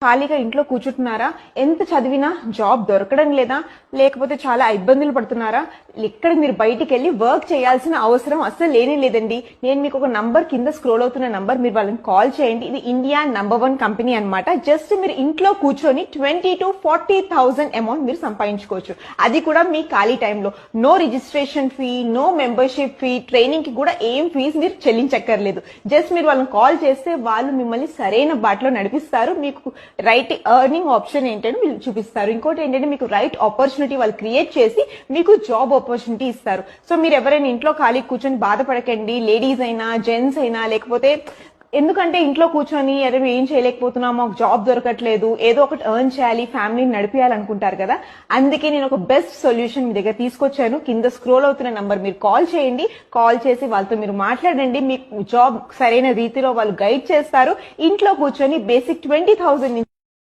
ఖాళీగా ఇంట్లో కూర్చుంటున్నారా? ఎంత చదివినా జాబ్ దొరకడం లేదా? లేకపోతే చాలా ఇబ్బందులు పడుతున్నారా? ఇక్కడ మీరు బయటికి వెళ్ళి వర్క్ చేయాల్సిన అవసరం అస్సలు లేనే లేదండి. నేను మీకు ఒక నంబర్ కింద స్క్రోల్ అవుతున్న నంబర్, మీరు వాళ్ళని కాల్ చేయండి. ఇది ఇండియా నంబర్ 1 కంపెనీ అన్నమాట. జస్ట్ మీరు ఇంట్లో కూర్చొని 20,000 to 40,000 అమౌంట్ మీరు సంపాదించుకోవచ్చు. అది కూడా మీ ఖాళీ టైంలో. No registration fee, no membership fee, training కి కూడా ఏం ఫీజు మీరు చెల్లించక్కర్లేదు. జస్ట్ మీరు వాళ్ళని కాల్ చేస్తే వాళ్ళు మిమ్మల్ని సరైన బాటలో నడిపిస్తారు. మీకు రైట్ ఎర్నింగ్ ఆప్షన్ ఏంటంటే వీళ్ళు చూపిస్తారు. ఇంకోటి ఏంటంటే మీకు రైట్ ఆపర్చునిటీ వాళ్ళు క్రియేట్ చేసి మీకు జాబ్ ఆపర్చునిటీ ఇస్తారు. సో మీరు ఎవరైనా ఇంట్లో ఖాళీ కూర్చొని బాధపడకండి. లేడీస్ అయినా, జెంట్స్ అయినా, లేకపోతే ఎందుకంటే ఇంట్లో కూర్చొని ఏం చేయలేకపోతున్నాం, మాకు జాబ్ దొరకట్లేదు, ఏదో ఒకటి ఎర్న్ చేయాలి, ఫ్యామిలీని నడిపించాలనుకుంటారు కదా. అందుకే నేను ఒక బెస్ట్ సొల్యూషన్ మీ దగ్గర తీసుకొచ్చాను. కింద స్క్రోల్ అవుతున్న నంబర్ మీరు కాల్ చేయండి. కాల్ చేసి వాళ్ళతో మీరు మాట్లాడండి. మీకు జాబ్ సరైన రీతిలో వాళ్ళు గైడ్ చేస్తారు. ఇంట్లో కూర్చొని బేసిక్ 20,000